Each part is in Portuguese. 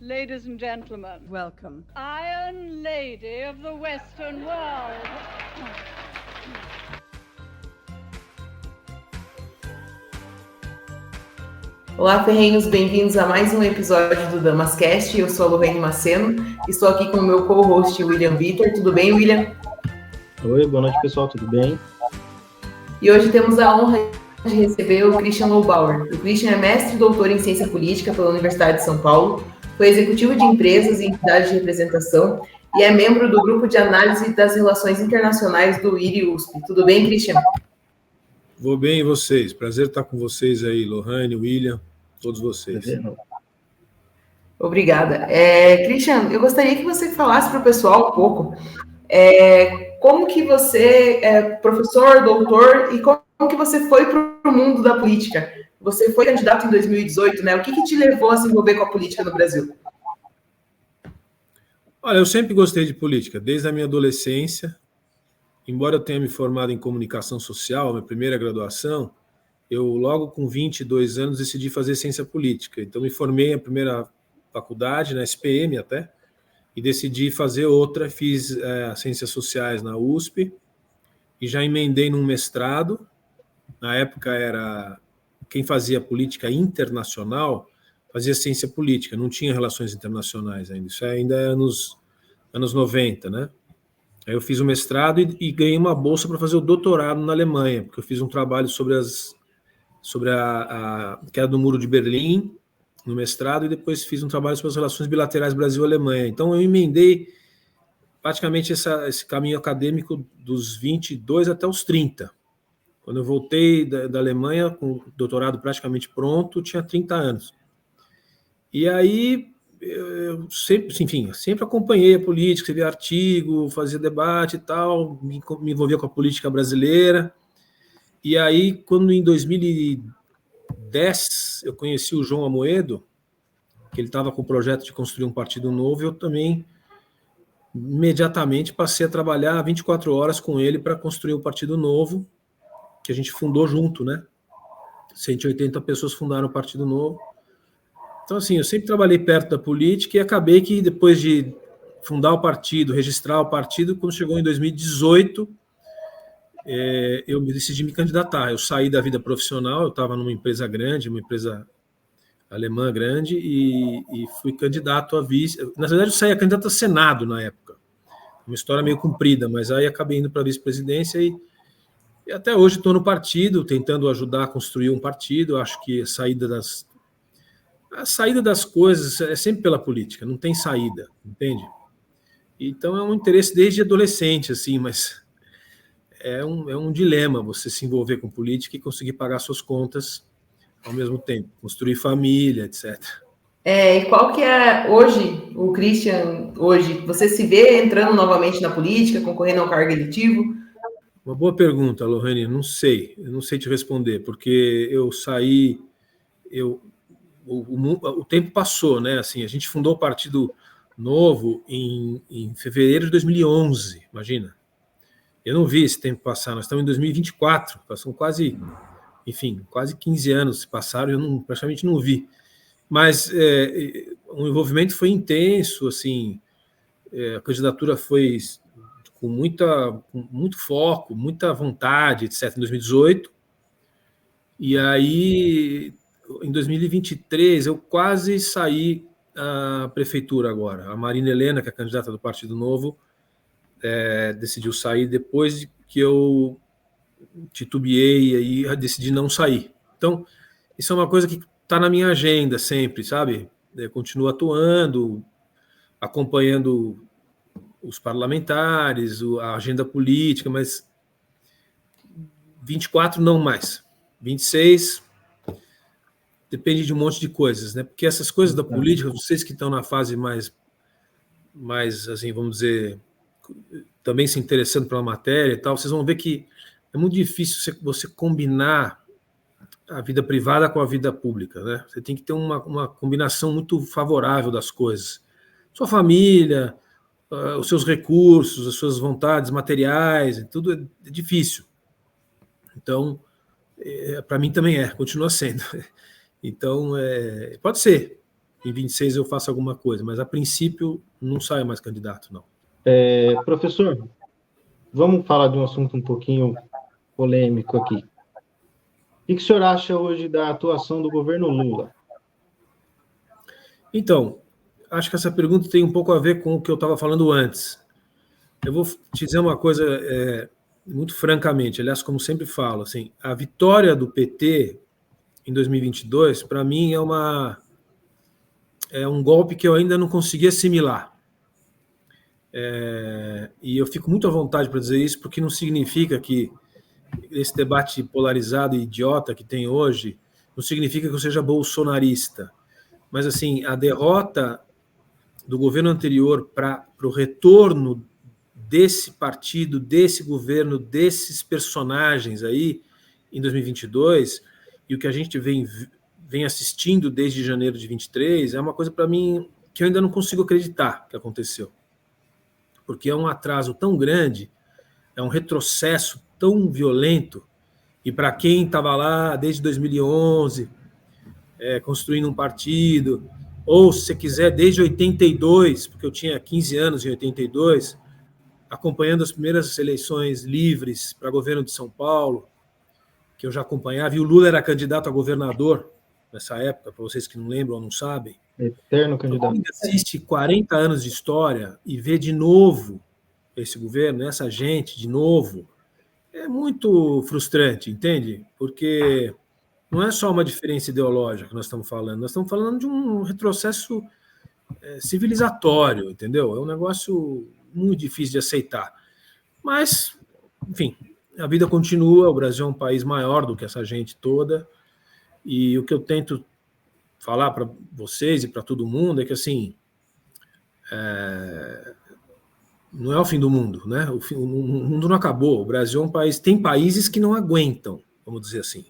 Ladies and gentlemen, welcome. Iron Lady of the Western World. Olá, ferrenhos, bem-vindos a mais um episódio do Damascast. Eu sou a Lorraine Maceno, estou aqui com o meu co-host William Vitor. Tudo bem, William? Oi, boa noite, pessoal, tudo bem? E hoje temos a honra de receber o Christian Lobauer. O Christian é mestre e doutor em ciência política pela Universidade de São Paulo, foi executivo de empresas e entidades de representação e é membro do grupo de análise das relações internacionais do IRI-USP. Tudo bem, Christian? Vou bem, e vocês? Prazer estar com vocês aí, Lohane, William, todos vocês. Obrigada. Christian, eu gostaria que você falasse para o pessoal um pouco como que você é professor, doutor, e como que você foi para o mundo da política. Você foi candidato em 2018, né? O que te levou a se envolver com a política no Brasil? Olha, eu sempre gostei de política, desde a minha adolescência. Embora eu tenha me formado em comunicação social, minha primeira graduação, eu logo com 22 anos decidi fazer ciência política. Então me formei a primeira faculdade, na SPM até, e decidi fazer outra, fiz ciências sociais na USP, e já emendei num mestrado. Na época era quem fazia política internacional, fazia ciência política, não tinha relações internacionais ainda, isso ainda é nos anos 90, né? Aí eu fiz o mestrado e ganhei uma bolsa para fazer o doutorado na Alemanha, porque eu fiz um trabalho sobre a queda do Muro de Berlim, no mestrado, e depois fiz um trabalho sobre as relações bilaterais Brasil-Alemanha. Então eu emendei praticamente esse caminho acadêmico dos 22 até os 30. Quando eu voltei da Alemanha, com o doutorado praticamente pronto, tinha 30 anos. E aí, eu sempre acompanhei a política, escrevia artigo, fazia debate e tal, me envolvia com a política brasileira. E aí, quando em 2010 eu conheci o João Amoedo, que ele estava com o projeto de construir um partido novo, eu também imediatamente passei a trabalhar 24 horas com ele para construir um partido novo, que a gente fundou junto, né? 180 pessoas fundaram o Partido Novo. Então, assim, eu sempre trabalhei perto da política e acabei que depois de fundar o partido, registrar o partido, quando chegou em 2018, eu decidi me candidatar. Eu saí da vida profissional, eu estava numa empresa grande, uma empresa alemã grande, e fui candidato a vice. Na verdade, eu saí candidato a Senado na época. Uma história meio comprida, mas aí acabei indo para a vice-presidência e até hoje estou no partido, tentando ajudar a construir um partido. Eu acho que a saída das coisas é sempre pela política, não tem saída, entende? Então é um interesse desde adolescente, assim, mas é um dilema você se envolver com política e conseguir pagar suas contas ao mesmo tempo, construir família, etc. E qual que é hoje, o Christian, hoje, você se vê entrando novamente na política, concorrendo ao cargo eletivo? Uma boa pergunta, Lohane, eu não sei te responder, porque eu saí, o tempo passou, né? Assim, a gente fundou o Partido Novo em fevereiro de 2011, imagina. Eu não vi esse tempo passar, nós estamos em 2024, passam quase 15 anos se passaram, eu praticamente não vi. Mas o envolvimento foi intenso, assim, a candidatura foi com muito foco, muita vontade, etc., em 2018. E aí, em 2023, eu quase saí da prefeitura agora. A Marina Helena, que é a candidata do Partido Novo, decidiu sair depois que eu titubeei e aí decidi não sair. Então, isso é uma coisa que está na minha agenda sempre, sabe? Eu continuo atuando, acompanhando os parlamentares, a agenda política, mas 24 não mais. 26 depende de um monte de coisas, né? Porque essas coisas da política, vocês que estão na fase mais assim, vamos dizer, também se interessando pela matéria e tal, vocês vão ver que é muito difícil você combinar a vida privada com a vida pública, né? Você tem que ter uma combinação muito favorável das coisas. Sua família, os seus recursos, as suas vontades materiais, tudo é difícil. Então, para mim também continua sendo. Então, pode ser, em 26 eu faço alguma coisa, mas a princípio não saio mais candidato, não. Professor, vamos falar de um assunto um pouquinho polêmico aqui. O que o senhor acha hoje da atuação do governo Lula? Então, acho que essa pergunta tem um pouco a ver com o que eu estava falando antes. Eu vou te dizer uma coisa muito francamente, aliás, como sempre falo, assim, a vitória do PT em 2022, para mim, é um golpe que eu ainda não consegui assimilar. E eu fico muito à vontade para dizer isso, porque não significa que esse debate polarizado e idiota que tem hoje, não significa que eu seja bolsonarista. Mas, assim, a derrota do governo anterior para o retorno desse partido, desse governo, desses personagens aí, em 2022, e o que a gente vem assistindo desde janeiro de 23, é uma coisa, para mim, que eu ainda não consigo acreditar que aconteceu. Porque é um atraso tão grande, é um retrocesso tão violento, e para quem estava lá desde 2011, construindo um partido, ou, se você quiser, desde 82, porque eu tinha 15 anos em 82, acompanhando as primeiras eleições livres para governo de São Paulo, que eu já acompanhava, e o Lula era candidato a governador nessa época, para vocês que não lembram ou não sabem. Eterno candidato. Quem assiste 40 anos de história e vê de novo esse governo, essa gente de novo, é muito frustrante, entende? Porque não é só uma diferença ideológica que nós estamos falando de um retrocesso civilizatório, entendeu? É um negócio muito difícil de aceitar. Mas, enfim, a vida continua, o Brasil é um país maior do que essa gente toda, e o que eu tento falar para vocês e para todo mundo é que, assim, não é o fim do mundo, né? O mundo não acabou. O Brasil é um país... Tem países que não aguentam, vamos dizer assim.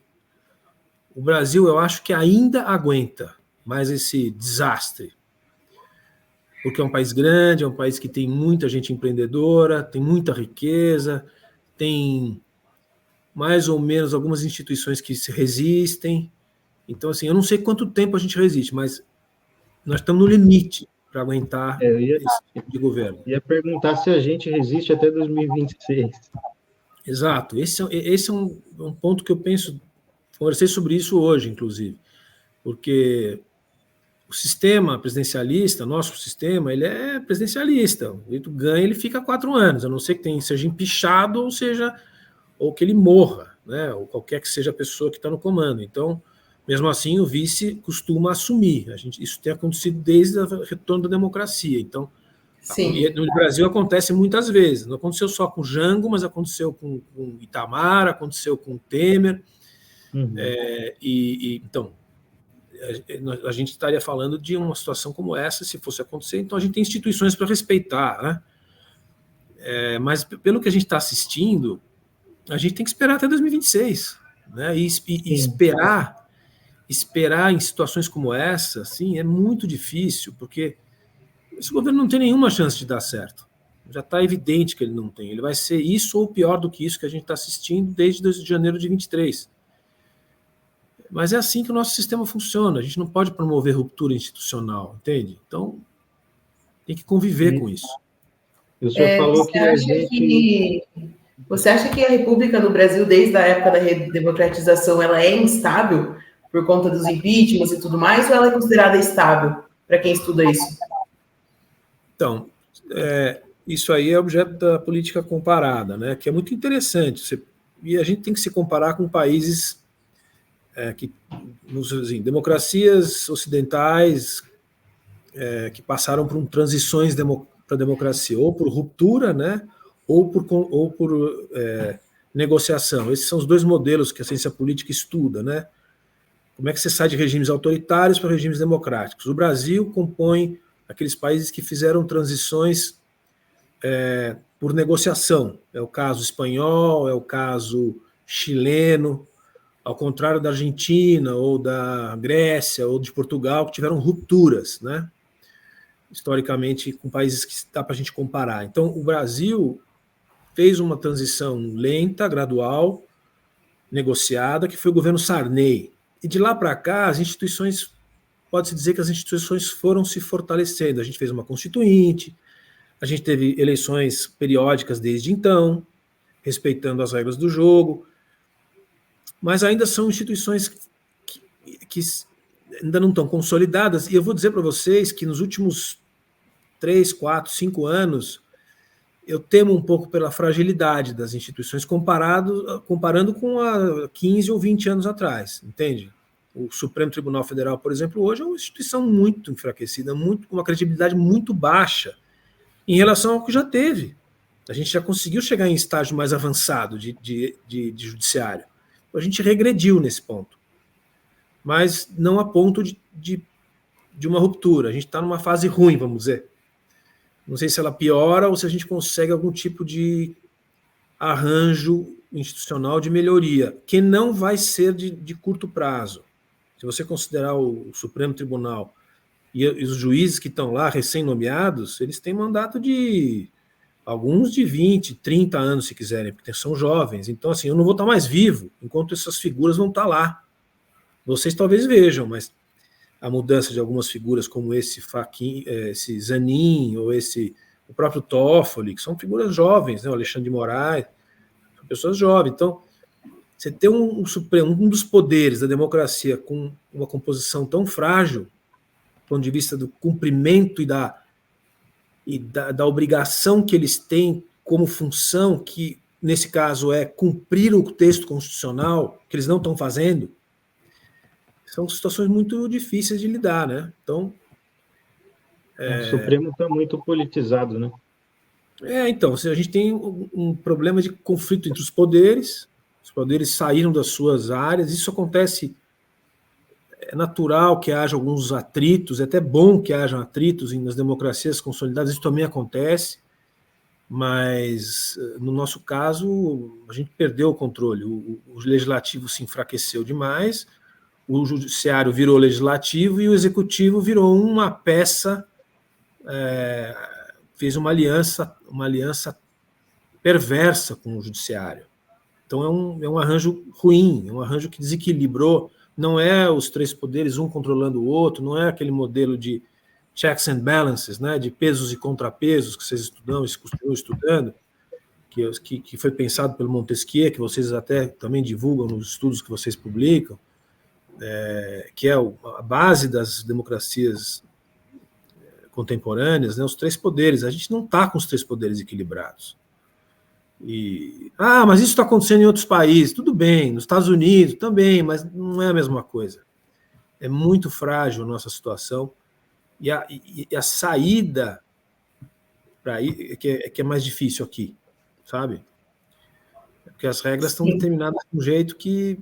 O Brasil, eu acho que ainda aguenta mais esse desastre, porque é um país grande, é um país que tem muita gente empreendedora, tem muita riqueza, tem mais ou menos algumas instituições que se resistem. Então, assim, eu não sei quanto tempo a gente resiste, mas nós estamos no limite para aguentar esse tipo de governo. Ia perguntar se a gente resiste até 2026. Exato. Esse é um ponto que eu penso, conversei sobre isso hoje, inclusive, porque o sistema presidencialista, nosso sistema, ele é presidencialista. O eleito ganha, ele fica 4 anos, a não ser que seja empichado ou que ele morra, né? Ou qualquer que seja a pessoa que está no comando. Então, mesmo assim, o vice costuma assumir. Isso tem acontecido desde o retorno da democracia. Então, no Brasil acontece muitas vezes. Não aconteceu só com o Jango, mas aconteceu com Itamar, aconteceu com o Temer. Uhum. Então, a gente estaria falando de uma situação como essa, se fosse acontecer. Então, a gente tem instituições para respeitar, né? Mas, pelo que a gente está assistindo, a gente tem que esperar até 2026, né? E esperar em situações como essa, assim, é muito difícil, porque esse governo não tem nenhuma chance de dar certo. Já está evidente que ele não tem. Ele vai ser isso ou pior do que isso que a gente está assistindo desde 2 de janeiro de 23. Mas é assim que o nosso sistema funciona. A gente não pode promover ruptura institucional, entende? Então, tem que conviver com isso. O senhor falou que a gente... Você acha que a República do Brasil, desde a época da redemocratização, ela é instável por conta dos impeachments e tudo mais, ou ela é considerada estável, para quem estuda isso? Então, isso aí é objeto da política comparada, né? Que é muito interessante. E a gente tem que se comparar com países democracias ocidentais que passaram por transições para a democracia, ou por ruptura, né? Ou por negociação. Esses são os 2 modelos que a ciência política estuda, né? Como é que você sai de regimes autoritários para regimes democráticos? O Brasil compõe aqueles países que fizeram transições por negociação. É o caso espanhol, é o caso chileno, ao contrário da Argentina, ou da Grécia, ou de Portugal, que tiveram rupturas, né? Historicamente, com países que dá para a gente comparar. Então, o Brasil fez uma transição lenta, gradual, negociada, que foi o governo Sarney. E de lá para cá, as instituições pode-se dizer que as instituições foram se fortalecendo. A gente fez uma constituinte, a gente teve eleições periódicas desde então, respeitando as regras do jogo, mas ainda são instituições que ainda não estão consolidadas, e eu vou dizer para vocês que nos últimos 3, 4, 5 anos, eu temo um pouco pela fragilidade das instituições comparando com há 15 ou 20 anos atrás, entende? O Supremo Tribunal Federal, por exemplo, hoje é uma instituição muito enfraquecida, com uma credibilidade muito baixa em relação ao que já teve. A gente já conseguiu chegar em estágio mais avançado de judiciário. A gente regrediu nesse ponto. Mas não a ponto de uma ruptura. A gente está numa fase ruim, vamos dizer. Não sei se ela piora ou se a gente consegue algum tipo de arranjo institucional de melhoria, que não vai ser de curto prazo. Se você considerar o Supremo Tribunal e os juízes que estão lá, recém-nomeados, eles têm mandato de alguns de 20, 30 anos, se quiserem, porque são jovens. Então, assim, eu não vou estar mais vivo enquanto essas figuras vão estar lá. Vocês talvez vejam, mas a mudança de algumas figuras como esse Zanin, ou o próprio Toffoli, que são figuras jovens, né? O Alexandre de Moraes, são pessoas jovens. Então, você ter um Supremo, um dos poderes da democracia com uma composição tão frágil, do ponto de vista do cumprimento e da obrigação que eles têm como função, que nesse caso é cumprir o texto constitucional, que eles não estão fazendo, são situações muito difíceis de lidar, né? Então, o Supremo está muito politizado, né? Então, a gente tem um problema de conflito entre os poderes saíram das suas áreas, isso acontece, é natural que haja alguns atritos, é até bom que haja atritos nas democracias consolidadas, isso também acontece, mas no nosso caso, a gente perdeu o controle, o legislativo se enfraqueceu demais, o judiciário virou legislativo e o executivo virou uma peça, fez uma aliança perversa com o judiciário. Então é um arranjo ruim, é um arranjo que desequilibrou, não é os três poderes, um controlando o outro, não é aquele modelo de checks and balances, né, de pesos e contrapesos que vocês continuam estudando, que foi pensado pelo Montesquieu, que vocês até também divulgam nos estudos que vocês publicam, que é a base das democracias contemporâneas, né, os três poderes. A gente não está com os três poderes equilibrados. Mas isso está acontecendo em outros países, tudo bem, nos Estados Unidos também, mas não é a mesma coisa. É muito frágil a nossa situação, e a saída para aí que é mais difícil aqui, sabe? Porque as regras estão determinadas de um jeito que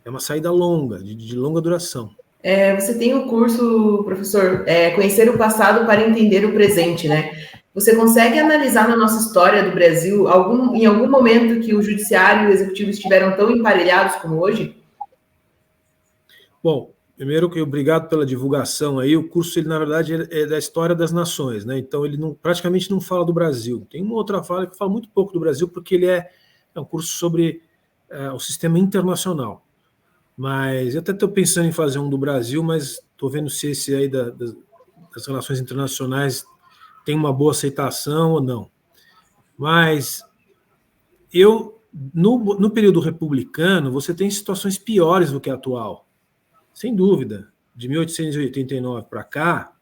é uma saída longa, de longa duração. Você tem o curso, professor, Conhecer o Passado para Entender o Presente, né? Você consegue analisar na nossa história do Brasil em algum momento que o judiciário e o executivo estiveram tão emparelhados como hoje? Bom, primeiro que obrigado pela divulgação aí. O curso, ele na verdade é da história das nações, né? Então ele praticamente não fala do Brasil. Tem uma outra fala que fala muito pouco do Brasil, porque ele é um curso sobre o sistema internacional. Mas eu até estou pensando em fazer um do Brasil, mas estou vendo se esse aí das relações internacionais tem uma boa aceitação ou não. Mas no período republicano, você tem situações piores do que a atual. Sem dúvida. De 1889 para cá,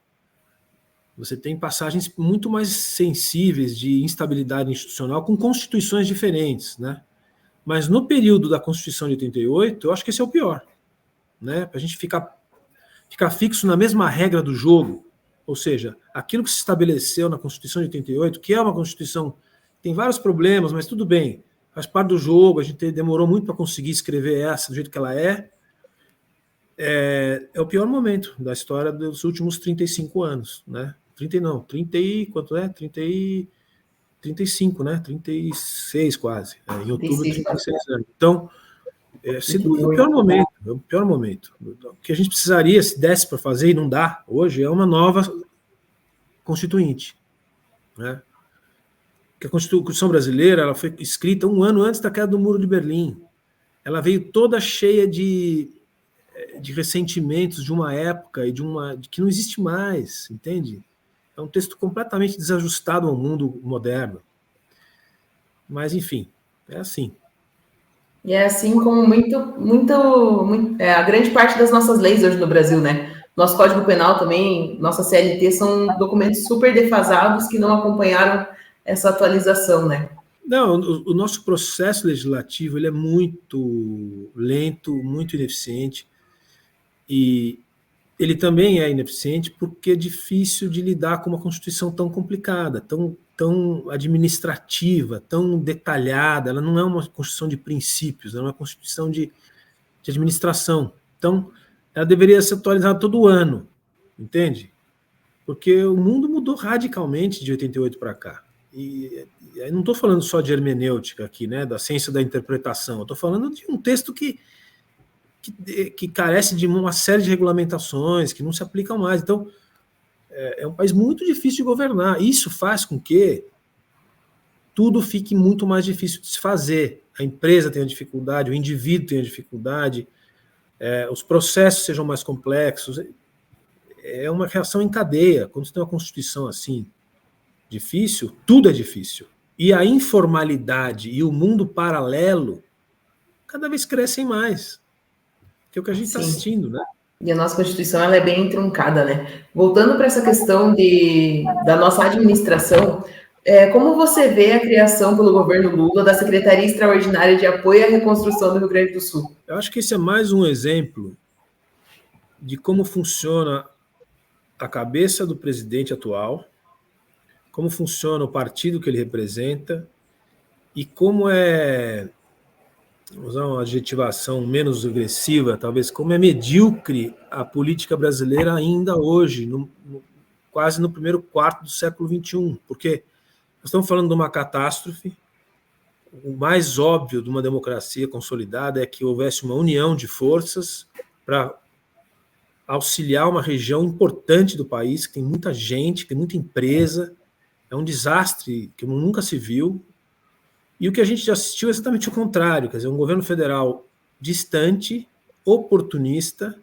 você tem passagens muito mais sensíveis de instabilidade institucional com constituições diferentes, né? Mas no período da Constituição de 88, eu acho que esse é o pior, né? Para a gente ficar fixo na mesma regra do jogo, ou seja, aquilo que se estabeleceu na Constituição de 88, que é uma Constituição que tem vários problemas, mas tudo bem, faz parte do jogo, a gente demorou muito para conseguir escrever essa do jeito que ela é o pior momento da história dos últimos 35 anos, né? 35, né? 36 quase. Em outubro, 36 anos. Então, é o pior momento. É o pior momento. O que a gente precisaria, se desse para fazer, e não dá hoje, é uma nova constituinte, né? Porque a Constituição brasileira ela foi escrita um ano antes da queda do Muro de Berlim. Ela veio toda cheia de de ressentimentos de uma época e de que não existe mais, entende? É um texto completamente desajustado ao mundo moderno. Mas, enfim, é assim. E é assim como a grande parte das nossas leis hoje no Brasil, né? Nosso Código Penal também, nossa CLT, são documentos super defasados que não acompanharam essa atualização, né? Não, o nosso processo legislativo ele é muito lento, muito ineficiente, e ele também é ineficiente porque é difícil de lidar com uma Constituição tão complicada, tão administrativa, tão detalhada. Ela não é uma Constituição de princípios, ela é uma Constituição de administração. Então, ela deveria ser atualizada todo ano, entende? Porque o mundo mudou radicalmente de 88 para cá. E eu não estou falando só de hermenêutica aqui, né, da ciência da interpretação, eu estou falando de um texto que carece de uma série de regulamentações, que não se aplicam mais. Então, é um país muito difícil de governar. Isso faz com que tudo fique muito mais difícil de se fazer. A empresa tenha dificuldade, o indivíduo tenha dificuldade, os processos sejam mais complexos. É uma reação em cadeia. Quando você tem uma Constituição assim, difícil, tudo é difícil. E a informalidade e o mundo paralelo cada vez crescem mais. Que é o que a gente está assistindo, né? E a nossa Constituição ela é bem truncada, né? Voltando para essa questão da nossa administração, como você vê a criação pelo governo Lula da Secretaria Extraordinária de Apoio à Reconstrução do Rio Grande do Sul? Eu acho que esse é mais um exemplo de como funciona a cabeça do presidente atual, como funciona o partido que ele representa e como vou usar uma adjetivação menos agressiva, talvez, como é medíocre a política brasileira ainda hoje, quase no primeiro quarto do século XXI, porque nós estamos falando de uma catástrofe. O mais óbvio de uma democracia consolidada é que houvesse uma união de forças para auxiliar uma região importante do país, que tem muita gente, que tem muita empresa. É um desastre que nunca se viu. E o que a gente já assistiu é exatamente o contrário, quer dizer, um governo federal distante, oportunista,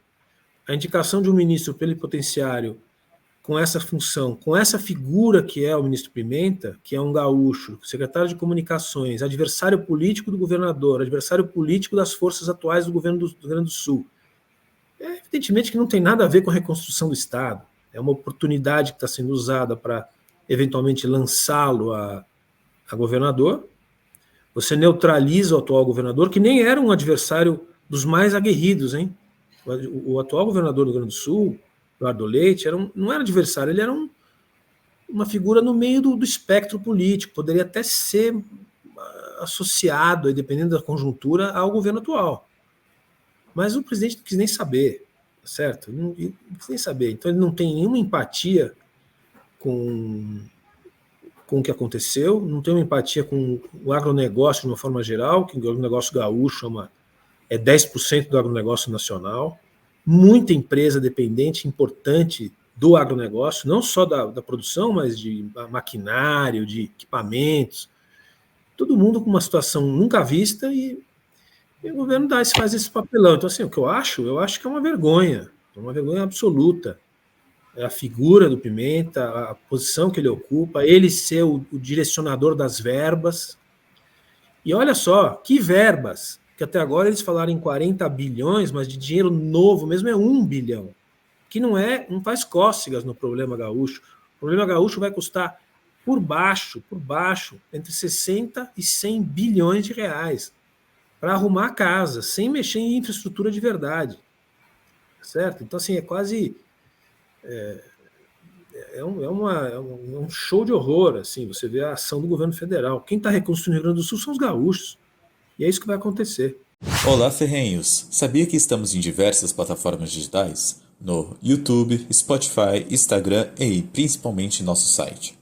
a indicação de um ministro plenipotenciário com essa função, com essa figura que é o ministro Pimenta, que é um gaúcho, secretário de comunicações, adversário político do governador, adversário político das forças atuais do governo do Rio Grande do Sul. Evidentemente que não tem nada a ver com a reconstrução do Estado, é uma oportunidade que está sendo usada para, eventualmente, lançá-lo a governador. Você neutraliza o atual governador, que nem era um adversário dos mais aguerridos, hein? O atual governador do Rio Grande do Sul, Eduardo Leite, não era adversário, ele era uma figura no meio do espectro político, poderia até ser associado, dependendo da conjuntura, ao governo atual. Mas o presidente não quis nem saber, certo? Não quis nem saber. Então ele não tem nenhuma empatia com o que aconteceu, não tem uma empatia com o agronegócio de uma forma geral, que o agronegócio gaúcho é 10% do agronegócio nacional, muita empresa dependente, importante do agronegócio, não só da produção, mas de maquinário, de equipamentos, todo mundo com uma situação nunca vista e o governo faz esse papelão. Então, assim, o que eu acho que é uma vergonha absoluta. A figura do Pimenta, a posição que ele ocupa, ele ser o direcionador das verbas. E olha só, que verbas, que até agora eles falaram em 40 bilhões, mas de dinheiro novo mesmo é 1 bilhão, que não faz cócegas no problema gaúcho. O problema gaúcho vai custar por baixo, entre 60 e 100 bilhões de reais para arrumar a casa, sem mexer em infraestrutura de verdade. Certo? Então, assim, é quase... É um show de horror, assim, você vê a ação do governo federal. Quem está reconstruindo o Rio Grande do Sul são os gaúchos. E é isso que vai acontecer. Olá, ferrenhos! Sabia que estamos em diversas plataformas digitais? No YouTube, Spotify, Instagram e principalmente nosso site.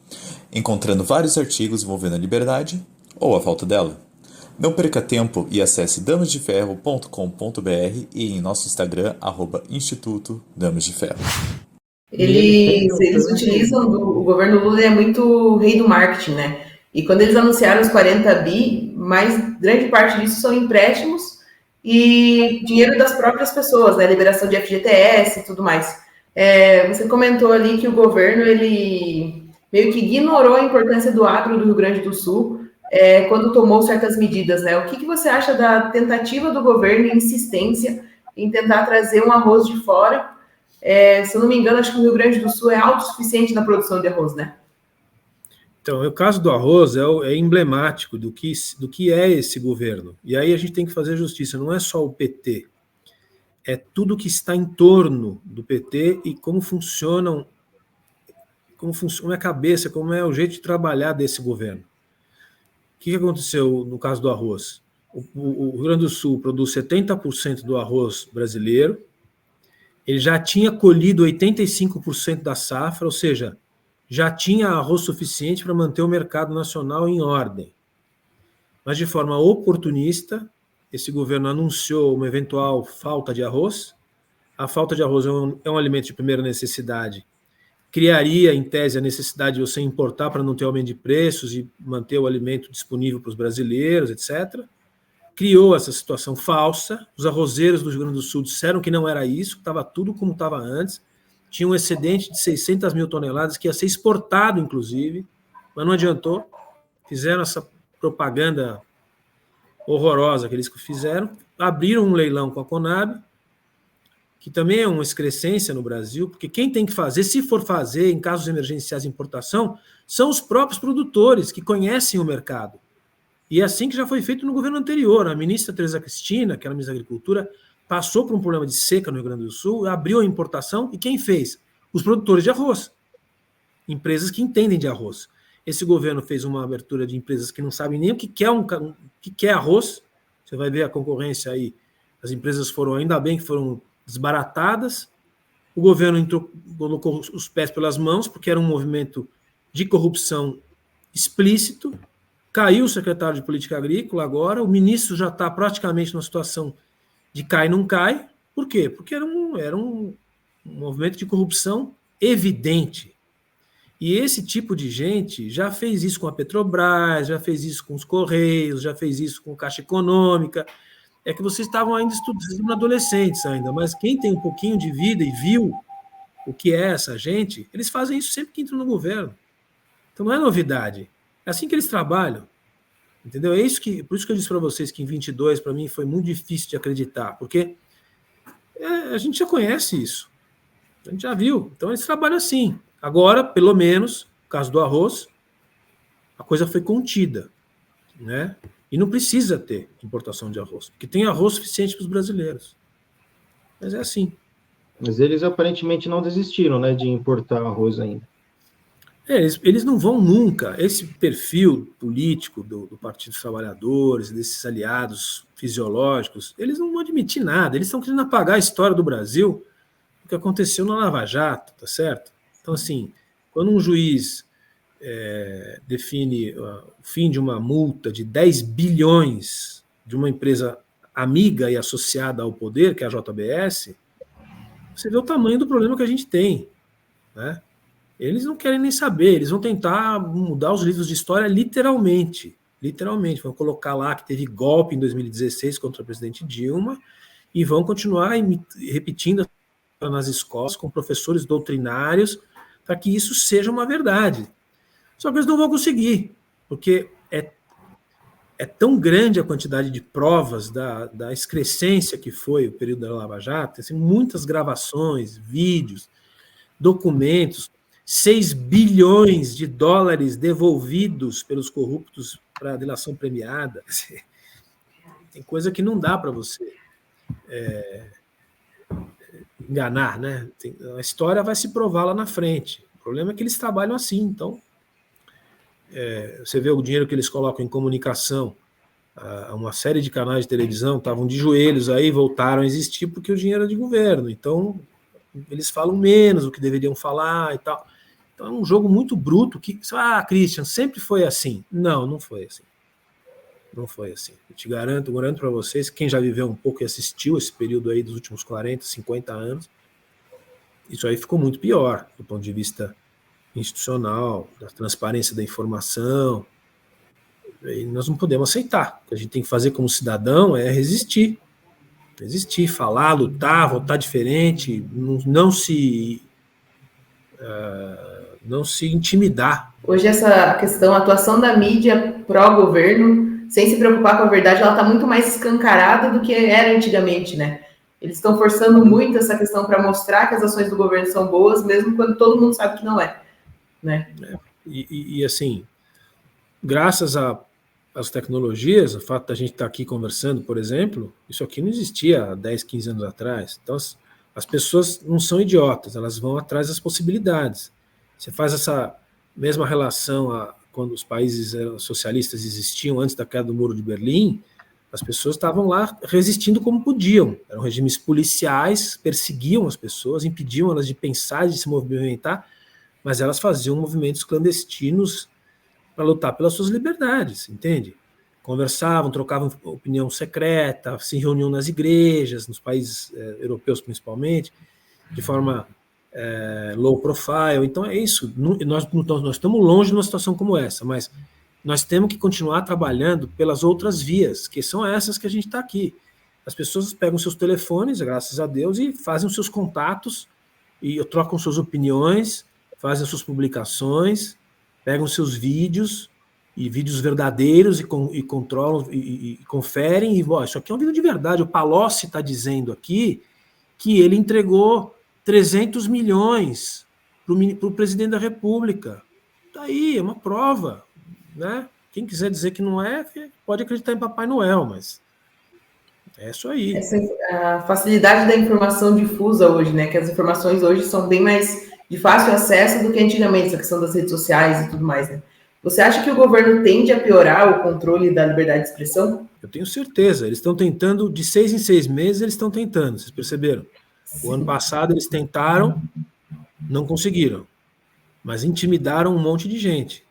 Encontrando vários artigos envolvendo a liberdade ou a falta dela. Não perca tempo e acesse damasdeferro.com.br e em nosso Instagram, @Instituto Damas de Ferro. Eles utilizam, o governo Lula é muito rei do marketing, né? E quando eles anunciaram os 40 bi, grande parte disso são empréstimos e dinheiro das próprias pessoas, né? Liberação de FGTS e tudo mais. Você comentou ali que o governo, ele meio que ignorou a importância do agro do Rio Grande do Sul quando tomou certas medidas, né? O que você acha da tentativa do governo e insistência em tentar trazer um arroz de fora? Se eu não me engano, acho que o Rio Grande do Sul é autossuficiente na produção de arroz, né? Então, o caso do arroz é emblemático do que é esse governo. E aí a gente tem que fazer justiça, não é só o PT, é tudo que está em torno do PT e como funciona a cabeça, como é o jeito de trabalhar desse governo. O que aconteceu no caso do arroz? O Rio Grande do Sul produz 70% do arroz brasileiro, ele já tinha colhido 85% da safra, ou seja, já tinha arroz suficiente para manter o mercado nacional em ordem. Mas, de forma oportunista, esse governo anunciou uma eventual falta de arroz. A falta de arroz é um alimento de primeira necessidade. Criaria, em tese, a necessidade de você importar para não ter aumento de preços e manter o alimento disponível para os brasileiros, etc. Criou essa situação falsa. Os arrozeiros do Rio Grande do Sul disseram que não era isso, que estava tudo como estava antes. Tinha um excedente de 600 mil toneladas que ia ser exportado, inclusive, mas não adiantou. Fizeram essa propaganda horrorosa que eles fizeram, abriram um leilão com a Conab, que também é uma excrescência no Brasil, porque quem tem que fazer, se for fazer, em casos emergenciais de importação, são os próprios produtores que conhecem o mercado. E é assim que já foi feito no governo anterior. A ministra Tereza Cristina, que era ministra da Agricultura, passou por um problema de seca no Rio Grande do Sul, abriu a importação, e quem fez? Os produtores de arroz. Empresas que entendem de arroz. Esse governo fez uma abertura de empresas que não sabem nem o que é arroz. Você vai ver a concorrência aí. As empresas ainda bem que foram desbaratadas. O governo colocou os pés pelas mãos, porque era um movimento de corrupção explícito. Caiu o secretário de Política Agrícola agora, o ministro já está praticamente numa situação de cai não cai. Por quê? Porque era um movimento de corrupção evidente. E esse tipo de gente já fez isso com a Petrobras, já fez isso com os Correios, já fez isso com a Caixa Econômica. É que vocês estavam ainda estudando adolescentes ainda, mas quem tem um pouquinho de vida e viu o que é essa gente, eles fazem isso sempre que entram no governo. Então não é novidade. É assim que eles trabalham. Entendeu? Por isso que eu disse para vocês que em 22, para mim, foi muito difícil de acreditar, porque a gente já conhece isso. A gente já viu. Então eles trabalham assim. Agora, pelo menos, no caso do arroz, a coisa foi contida, né? E não precisa ter importação de arroz, porque tem arroz suficiente para os brasileiros. Mas é assim. Mas eles aparentemente não desistiram, né, de importar arroz ainda. Eles não vão nunca. Esse perfil político do Partido dos Trabalhadores, desses aliados fisiológicos, eles não vão admitir nada. Eles estão querendo apagar a história do Brasil, o que aconteceu na Lava Jato, tá certo? Então, assim, quando um juiz define o fim de uma multa de 10 bilhões de uma empresa amiga e associada ao poder, que é a JBS, você vê o tamanho do problema que a gente tem, né? Eles não querem nem saber, eles vão tentar mudar os livros de história literalmente, vão colocar lá que teve golpe em 2016 contra o presidente Dilma e vão continuar repetindo nas escolas com professores doutrinários para que isso seja uma verdade. Só que eles não vão conseguir, porque é tão grande a quantidade de provas da excrescência que foi o período da Lava Jato, assim, muitas gravações, vídeos, documentos, 6 bilhões de dólares devolvidos pelos corruptos para a delação premiada. Tem coisa que não dá para você enganar, né? A história vai se provar lá na frente. O problema é que eles trabalham assim, então você vê o dinheiro que eles colocam em comunicação, uma série de canais de televisão estavam de joelhos aí, voltaram a existir porque o dinheiro é de governo, então eles falam menos do que deveriam falar e tal. Então é um jogo muito bruto que, Christian, sempre foi assim. Não foi assim. Não foi assim. Eu te garanto para vocês, quem já viveu um pouco e assistiu esse período aí dos últimos 40, 50 anos, isso aí ficou muito pior, do ponto de vista institucional, da transparência da informação. E nós não podemos aceitar. O que a gente tem que fazer como cidadão é resistir. Resistir, falar, lutar, votar diferente, não se intimidar. Hoje essa questão, a atuação da mídia pró-governo, sem se preocupar com a verdade, ela está muito mais escancarada do que era antigamente, né? Eles estão forçando muito essa questão para mostrar que as ações do governo são boas, mesmo quando todo mundo sabe que não é, né? E assim, graças às tecnologias, o fato da gente estar aqui conversando, por exemplo, isso aqui não existia há 10, 15 anos atrás. Então, as pessoas não são idiotas, elas vão atrás das possibilidades. Você faz essa mesma relação quando os países socialistas existiam antes da queda do Muro de Berlim, as pessoas estavam lá resistindo como podiam. Eram regimes policiais, perseguiam as pessoas, impediam elas de pensar, de se movimentar, mas elas faziam movimentos clandestinos para lutar pelas suas liberdades, entende? Conversavam, trocavam opinião secreta, se reuniam nas igrejas, nos países europeus principalmente, de forma low profile. Então é isso, nós estamos longe de uma situação como essa, mas nós temos que continuar trabalhando pelas outras vias, que são essas que a gente está aqui. As pessoas pegam seus telefones, graças a Deus, e fazem os seus contatos, e trocam suas opiniões, fazem as suas publicações, pegam seus vídeos, e vídeos verdadeiros, e controlam, e conferem, e isso aqui é um vídeo de verdade. O Palocci está dizendo aqui que ele entregou 300 milhões para o presidente da República. Está aí, é uma prova. Né? Quem quiser dizer que não é, pode acreditar em Papai Noel, mas é isso aí. A facilidade da informação difusa hoje, né? Que as informações hoje são bem mais de fácil acesso do que antigamente, essa questão das redes sociais e tudo mais, né? Você acha que o governo tende a piorar o controle da liberdade de expressão? Eu tenho certeza. Eles estão tentando, de 6 em 6 meses, eles estão tentando, vocês perceberam? Sim. O ano passado eles tentaram, não conseguiram, mas intimidaram um monte de gente.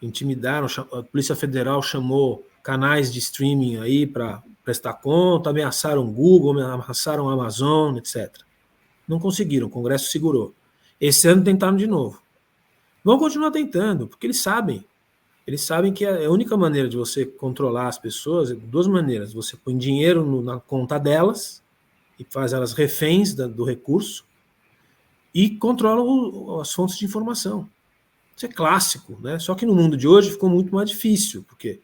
Intimidaram, a Polícia Federal chamou canais de streaming aí para prestar conta, ameaçaram o Google, ameaçaram a Amazon, etc. Não conseguiram, o Congresso segurou. Esse ano tentaram de novo. Vão continuar tentando, porque eles sabem que a única maneira de você controlar as pessoas é de duas maneiras. Você põe dinheiro na conta delas e faz elas reféns do recurso e controla as fontes de informação. Isso é clássico, né? Só que no mundo de hoje ficou muito mais difícil, porque,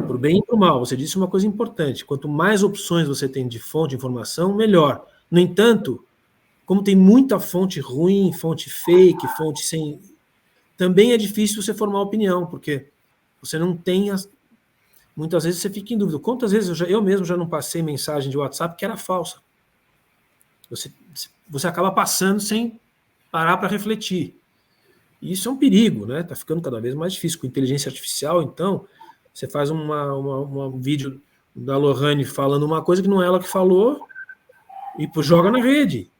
por bem e por mal, você disse uma coisa importante: quanto mais opções você tem de fonte de informação, melhor. No entanto, como tem muita fonte ruim, fonte fake, fonte sem... Também é difícil você formar opinião, porque você não tem... Muitas vezes você fica em dúvida. Quantas vezes eu mesmo já não passei mensagem de WhatsApp que era falsa? Você acaba passando sem parar para refletir. E isso é um perigo, né? Está ficando cada vez mais difícil. Com inteligência artificial, então, você faz um vídeo da Lohane falando uma coisa que não é ela que falou e joga na rede.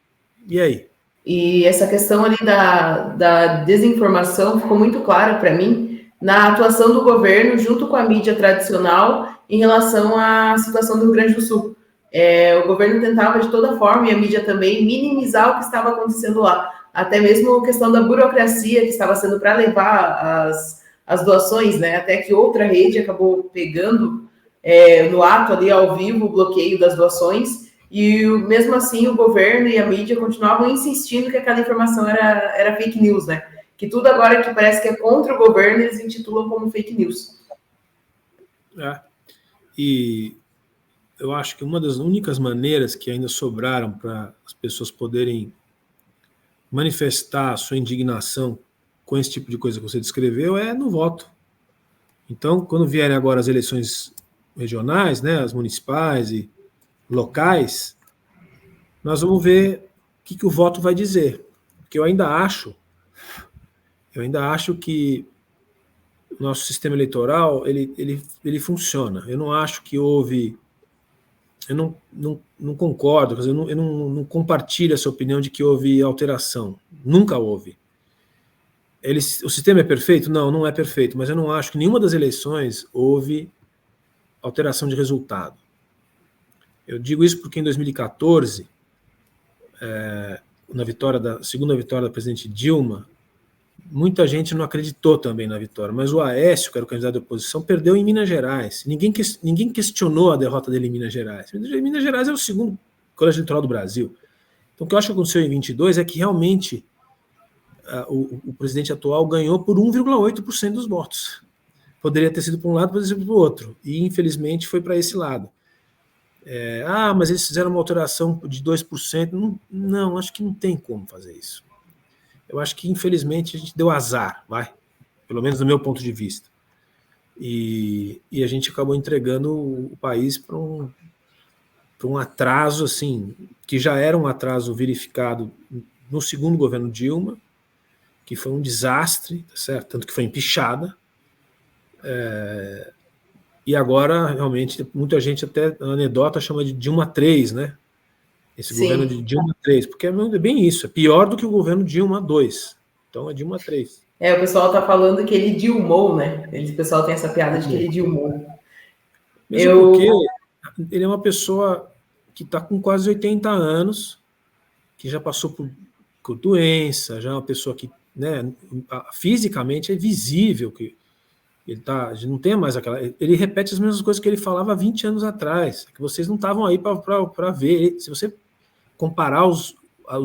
E aí? E essa questão ali da desinformação ficou muito clara para mim na atuação do governo junto com a mídia tradicional em relação à situação do Rio Grande do Sul. O governo tentava de toda forma, e a mídia também, minimizar o que estava acontecendo lá. Até mesmo a questão da burocracia que estava sendo para levar as doações, né? Até que outra rede acabou pegando no ato ali ao vivo o bloqueio das doações, e mesmo assim o governo e a mídia continuavam insistindo que aquela informação era fake news, né? Que tudo agora que parece que é contra o governo, eles intitulam como fake news. E eu acho que uma das únicas maneiras que ainda sobraram para as pessoas poderem manifestar a sua indignação com esse tipo de coisa que você descreveu é no voto. Então, quando vierem agora as eleições regionais, né, as municipais e locais, nós vamos ver o que o voto vai dizer. Porque eu ainda acho que o nosso sistema eleitoral ele funciona. Eu não acho que houve... Eu não concordo, eu não compartilho essa opinião de que houve alteração. Nunca houve. O sistema é perfeito? Não, não é perfeito, mas eu não acho que nenhuma das eleições houve alteração de resultado. Eu digo isso porque em 2014, na segunda vitória da presidente Dilma, muita gente não acreditou também na vitória, mas o Aécio, que era o candidato da oposição, perdeu em Minas Gerais. Ninguém questionou a derrota dele em Minas Gerais. Minas Gerais é o segundo colégio eleitoral do Brasil. Então, o que eu acho que aconteceu em 22 é que realmente o presidente atual ganhou por 1,8% dos votos. Poderia ter sido para um lado, poderia ter sido para o outro. E, infelizmente, foi para esse lado. Mas eles fizeram uma alteração de 2%. Não, acho que não tem como fazer isso. Eu acho que, infelizmente, a gente deu azar, pelo menos do meu ponto de vista. E a gente acabou entregando o país para um atraso, assim, que já era um atraso verificado no segundo governo Dilma, que foi um desastre, tá certo? Tanto que foi empichada. E agora, realmente, muita gente até, a anedota chama de Dilma 3, né? Esse Sim. governo de Dilma 3, porque é bem isso, é pior do que o governo Dilma 2. Então é Dilma 3. O pessoal tá falando que ele dilmou, né? O pessoal tem essa piada de que ele dilmou. Mesmo porque ele é uma pessoa que está com quase 80 anos, que já passou por doença, já é uma pessoa que, né, fisicamente é visível que ele não tem mais aquela. Ele repete as mesmas coisas que ele falava 20 anos atrás, que vocês não estavam aí para ver. Se você comparar os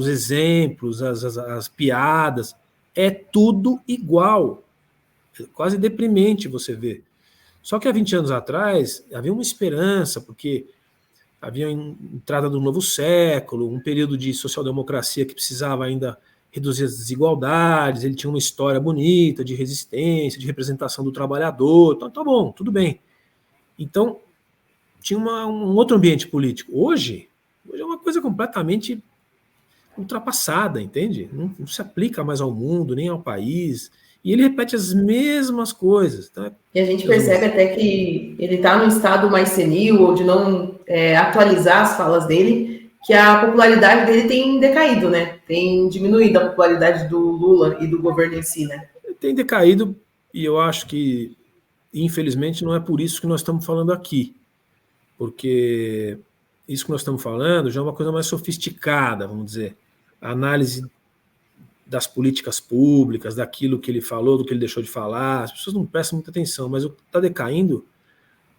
exemplos, as piadas, é tudo igual. É quase deprimente você ver. Só que há 20 anos atrás havia uma esperança, porque havia a entrada do novo século, um período de social-democracia que precisava ainda reduzir as desigualdades, ele tinha uma história bonita de resistência, de representação do trabalhador, então tá bom, tudo bem. Então, tinha um outro ambiente político. Hoje é uma coisa completamente ultrapassada, entende? Não se aplica mais ao mundo, nem ao país, e ele repete as mesmas coisas. Tá? E a gente percebe até que ele está num estado mais senil, ou de não atualizar as falas dele, que a popularidade dele tem decaído, né? Tem diminuído a popularidade do Lula e do governo em si, né? Tem decaído, e eu acho que, infelizmente, não é por isso que nós estamos falando aqui. Porque isso que nós estamos falando já é uma coisa mais sofisticada, vamos dizer. A análise das políticas públicas, daquilo que ele falou, do que ele deixou de falar, as pessoas não prestam muita atenção, mas está decaindo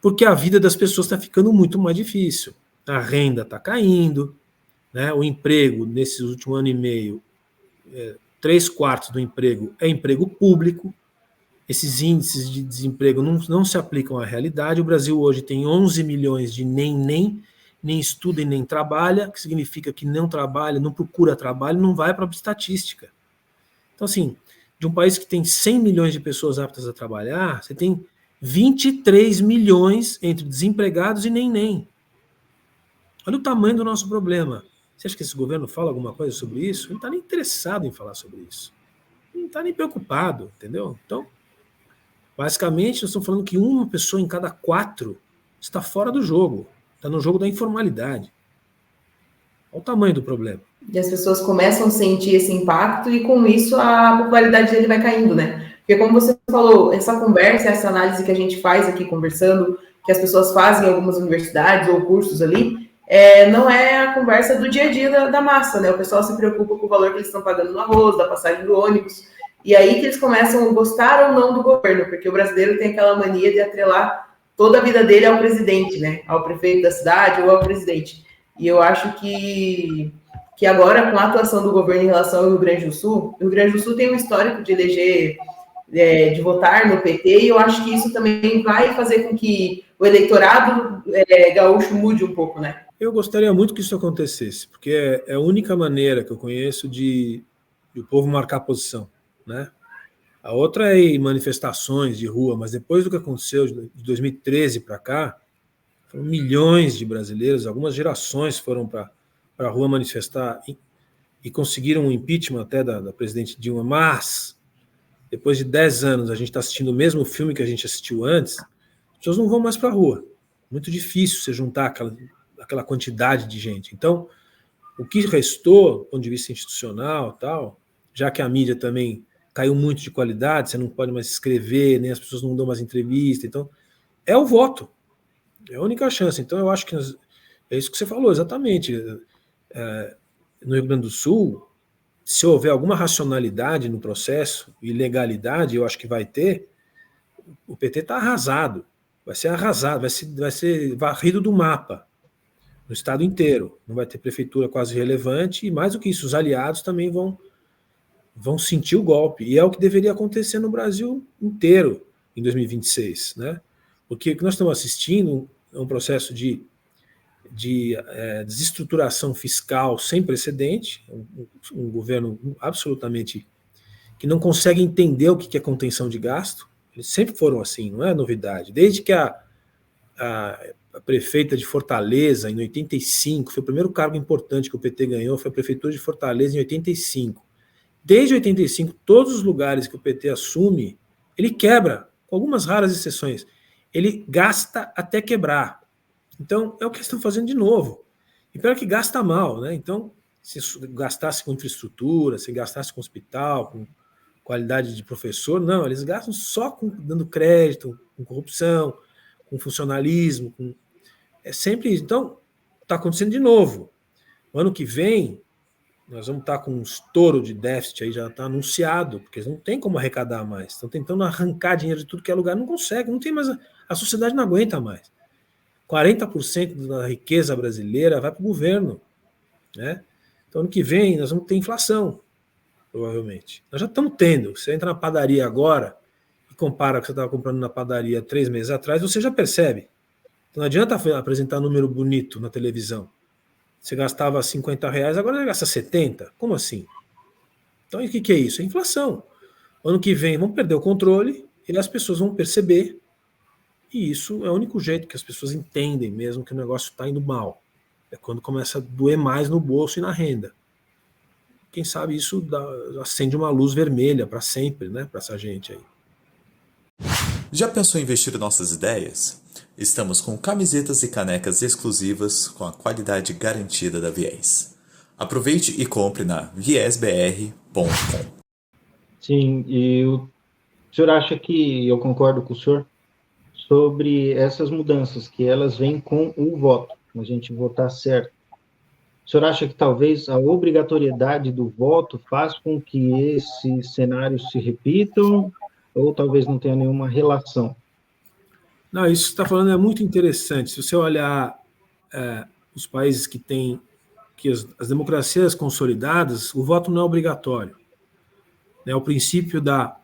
porque a vida das pessoas está ficando muito mais difícil. A renda está caindo, né? O emprego, nesse último ano e meio, 3/4 do emprego é emprego público. Esses índices de desemprego não se aplicam à realidade. O Brasil hoje tem 11 milhões de nem estuda e nem trabalha, que significa que não trabalha, não procura trabalho, não vai para a estatística. Então, assim, de um país que tem 100 milhões de pessoas aptas a trabalhar, você tem 23 milhões entre desempregados e nem. Olha o tamanho do nosso problema. Você acha que esse governo fala alguma coisa sobre isso? Ele não está nem interessado em falar sobre isso. Ele não está nem preocupado, entendeu? Então, basicamente, nós estamos falando que uma pessoa em cada 4 está fora do jogo, está no jogo da informalidade. Olha o tamanho do problema. E as pessoas começam a sentir esse impacto e, com isso, a popularidade dele vai caindo, né? Porque, como você falou, essa conversa, essa análise que a gente faz aqui conversando, que as pessoas fazem em algumas universidades ou cursos ali, não é a conversa do dia a dia da massa, né? O pessoal se preocupa com o valor que eles estão pagando no arroz, da passagem do ônibus, e aí que eles começam a gostar ou não do governo, porque o brasileiro tem aquela mania de atrelar toda a vida dele ao presidente, né? Ao prefeito da cidade ou ao presidente. E eu acho que agora, com a atuação do governo em relação ao Rio Grande do Sul tem um histórico de eleger, de votar no PT, e eu acho que isso também vai fazer com que o eleitorado gaúcho mude um pouco, né? Eu gostaria muito que isso acontecesse, porque é a única maneira que eu conheço de o povo marcar posição, né? A outra é em manifestações de rua, mas depois do que aconteceu de 2013 para cá, foram milhões de brasileiros, algumas gerações foram para a rua manifestar e conseguiram um impeachment até da presidente Dilma, mas depois de 10 anos a gente está assistindo o mesmo filme que a gente assistiu antes, as pessoas não vão mais para a rua. Muito difícil você juntar aquela quantidade de gente. Então, o que restou, do ponto de vista institucional, tal, já que a mídia também caiu muito de qualidade, você não pode mais escrever, nem as pessoas não dão mais entrevista, então, é o voto. É a única chance. Então, eu acho que é isso que você falou, exatamente. No Rio Grande do Sul, se houver alguma racionalidade no processo e legalidade, eu acho que vai ter, o PT está arrasado, vai ser arrasado, vai ser varrido do mapa, no estado inteiro. Não vai ter prefeitura quase relevante, e mais do que isso, os aliados também vão sentir o golpe. E é o que deveria acontecer no Brasil inteiro em 2026, né? Porque o que nós estamos assistindo é um processo de desestruturação fiscal sem precedente, um governo absolutamente que não consegue entender o que é contenção de gasto. Eles sempre foram assim, não é novidade. Desde que a prefeita de Fortaleza, em 85, foi o primeiro cargo importante que o PT ganhou, foi a prefeitura de Fortaleza em 85. Desde 85, todos os lugares que o PT assume, ele quebra, com algumas raras exceções. Ele gasta até quebrar. Então, é o que eles estão fazendo de novo. E pior que gasta mal, né? Então, se gastasse com infraestrutura, se gastasse com hospital, com qualidade de professor, não, eles gastam só dando crédito, com corrupção, com funcionalismo, é sempre isso. Então, está acontecendo de novo. O ano que vem, nós vamos estar com um estouro de déficit aí, já está anunciado, porque eles não tem como arrecadar mais. Estão tentando arrancar dinheiro de tudo que é lugar, não consegue, não tem mais, a sociedade não aguenta mais. 40% da riqueza brasileira vai para o governo, né? Então, ano que vem, nós vamos ter inflação, provavelmente. Nós já estamos tendo. Você entra na padaria agora e compara o que você estava comprando na padaria 3 meses atrás, você já percebe. Então, não adianta apresentar número bonito na televisão. Você gastava R$50, agora você gasta 70. Como assim? Então, o que é isso? É inflação. Ano que vem, vão perder o controle e as pessoas vão perceber. E isso é o único jeito que as pessoas entendem mesmo que o negócio está indo mal. É quando começa a doer mais no bolso e na renda. Quem sabe isso acende uma luz vermelha para sempre, né, para essa gente aí. Já pensou em investir nossas ideias? Estamos com camisetas e canecas exclusivas com a qualidade garantida da Viés. Aproveite e compre na viesbr.com. Sim, e o senhor acha que, eu concordo com o senhor, sobre essas mudanças, que elas vêm com o voto, a gente votar certo. O senhor acha que talvez a obrigatoriedade do voto faz com que esses cenários se repitam, ou talvez não tenha nenhuma relação? Não, isso que você está falando é muito interessante. Se você olhar os países que têm as democracias consolidadas, o voto não é obrigatório. É o princípio da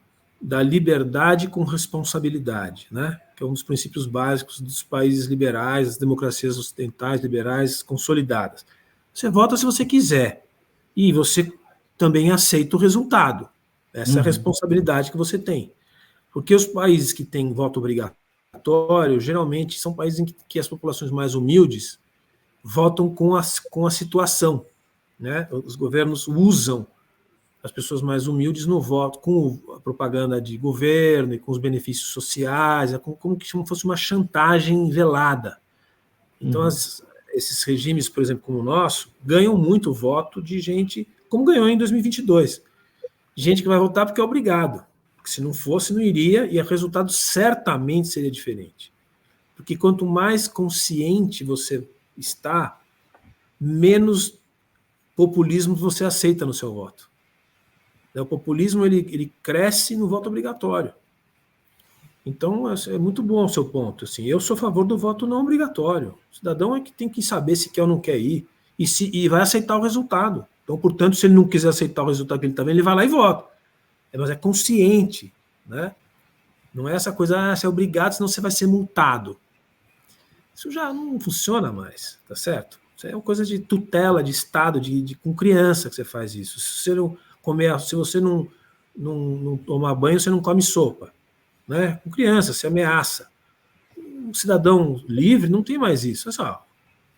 liberdade com responsabilidade, né? Que é um dos princípios básicos dos países liberais, das democracias ocidentais, liberais, consolidadas. Você vota se você quiser. E você também aceita o resultado. Essa é a responsabilidade que você tem. Porque os países que têm voto obrigatório, geralmente, são países em que as populações mais humildes votam com a situação, né? Os governos usam as pessoas mais humildes no voto, com a propaganda de governo e com os benefícios sociais, como se fosse uma chantagem velada. Então, esses regimes, por exemplo, como o nosso, ganham muito voto de gente, como ganhou em 2022. Gente que vai votar porque é obrigado. Porque se não fosse, não iria, e o resultado certamente seria diferente. Porque quanto mais consciente você está, menos populismo você aceita no seu voto. O populismo ele cresce no voto obrigatório. Então, é muito bom o seu ponto. Assim, eu sou a favor do voto não obrigatório. O cidadão é que tem que saber se quer ou não quer ir e vai aceitar o resultado. Então, portanto, se ele não quiser aceitar o resultado que ele está vendo, ele vai lá e vota. Mas é consciente, né? Não é essa coisa, você é obrigado, senão você vai ser multado. Isso já não funciona mais, tá certo? Isso é uma coisa de tutela, de Estado, com criança que você faz isso. Se você não tomar banho, você não come sopa. Né? Com criança, você ameaça. Um cidadão livre não tem mais isso. É só,